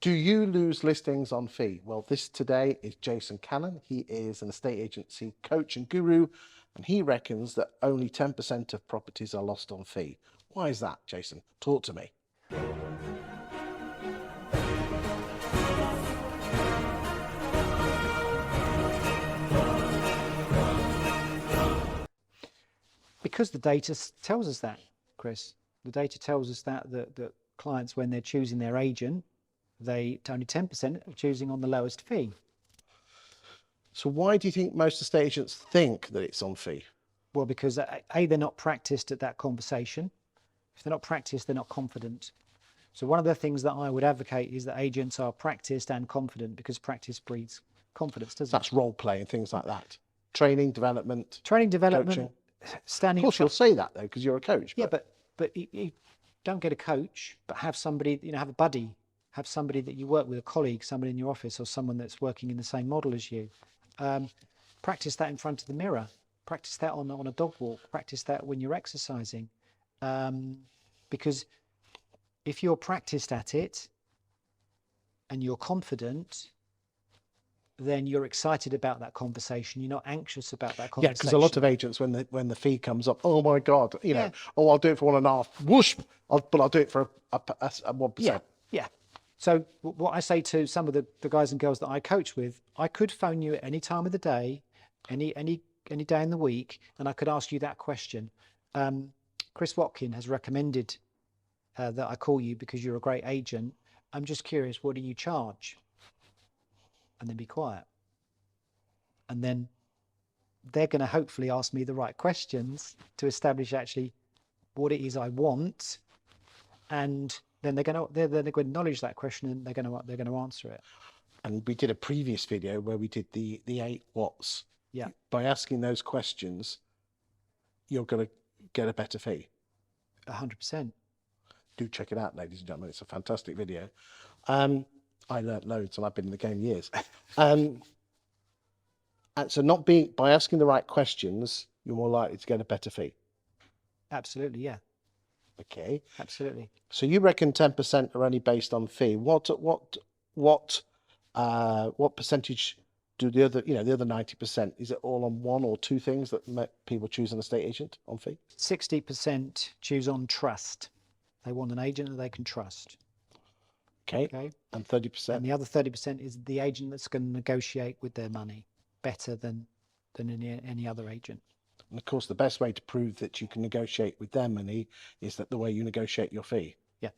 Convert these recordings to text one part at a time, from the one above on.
Do you lose listings on fee? Well, this today is Jason Cannon. He is an estate agency coach and guru, and he reckons that only 10% of properties are lost on fee. Why is that, Jason? Talk to me. Because the data tells us that, Chris. The data tells us that clients, when they're choosing their agent, only 10% are choosing on the lowest fee. So why do you think most estate agents think that it's on fee? Well, because A, they're not practiced at that conversation. If they're not practiced, they're not confident. So one of the things that I would advocate is that agents are practiced and confident, because practice breeds confidence, doesn't it? That's role play and things like that. Training, development, development, coaching. standing. Of course, you'll say that though, because you're a coach. Yeah, but you don't get a coach, but have somebody, have a buddy, have somebody that you work with, a colleague, somebody in your office, or someone that's working in the same model as you. Practice that in front of the mirror. Practice that on a dog walk. Practice that when you're exercising. Because if you're practiced at it and you're confident, then you're excited about that conversation. You're not anxious about that conversation. Yeah, because a lot of agents, when the fee comes up, oh my God, oh, I'll do it for 1.5, whoosh, but I'll do it for a 1%. Yeah. So what I say to some of the guys and girls that I coach with, I could phone you at any time of the day, any day in the week, and I could ask you that question. Chris Watkin has recommended that I call you because you're a great agent. I'm just curious, what do you charge? And then be quiet. And then they're going to hopefully ask me the right questions to establish actually what it is I want, and then they're going to acknowledge that question, and they're going to answer it. And we did a previous video where we did the 8 whats. Yeah. By asking those questions, you're going to get a better fee. 100%. Do check it out, ladies and gentlemen. It's a fantastic video. I learnt loads, and I've been in the game years. And so by asking the right questions, you're more likely to get a better fee. Absolutely, yeah. Okay. Absolutely. So you reckon 10% are only based on fee. What percentage do the other 90%? Is it all on one or two things that make people choose an estate agent on fee? 60% choose on trust. They want an agent that they can trust. Okay. And 30%? And the other 30% is the agent that's going to negotiate with their money better than any other agent. And of course, the best way to prove that you can negotiate with their money is that the way you negotiate your fee. Yeah.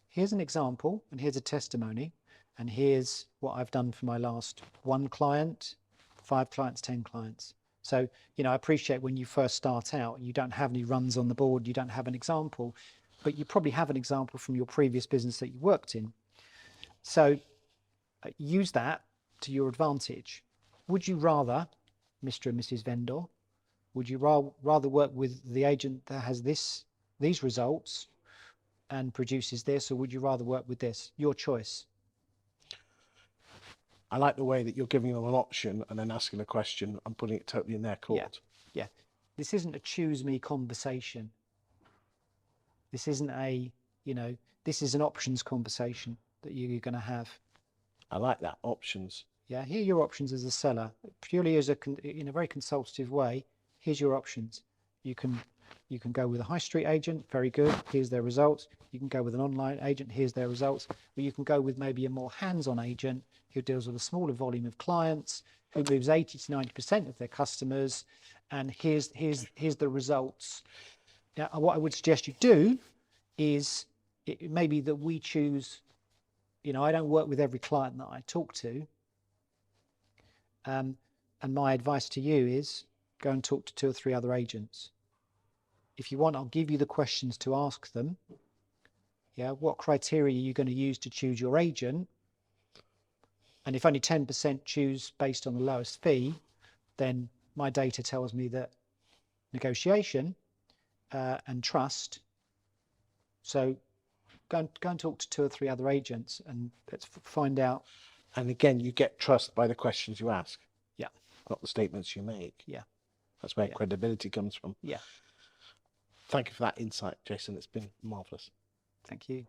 Here's an example, and here's a testimony, and here's what I've done for my last 1 client, 5 clients, 10 clients. So, I appreciate when you first start out, you don't have any runs on the board, you don't have an example, but you probably have an example from your previous business that you worked in. So use that to your advantage. Would you rather, Mr. and Mrs. Vendor, would you rather work with the agent that has these results and produces this, or would you rather work with this? Your choice. I like the way that you're giving them an option and then asking a question and putting it totally in their court. Yeah. This isn't a choose me conversation. This isn't this is an options conversation that you're going to have. I like that, options. Yeah, here are your options as a seller, purely in a very consultative way. Here's your options. You can go with a high street agent, very good, here's their results. You can go with an online agent, here's their results. Or you can go with maybe a more hands-on agent who deals with a smaller volume of clients, who moves 80 to 90% of their customers, and here's the results. Now, what I would suggest you do is maybe that we choose, I don't work with every client that I talk to. And my advice to you is go and talk to 2 or 3 other agents. If you want, I'll give you the questions to ask them. Yeah, what criteria are you going to use to choose your agent? And if only 10% choose based on the lowest fee, then my data tells me that negotiation and trust. So go and talk to 2 or 3 other agents, and let's find out. And again, you get trust by the questions you ask. Yeah. Not the statements you make. Yeah. That's where credibility comes from. Yeah. Thank you for that insight, Jason. It's been marvellous. Thank you.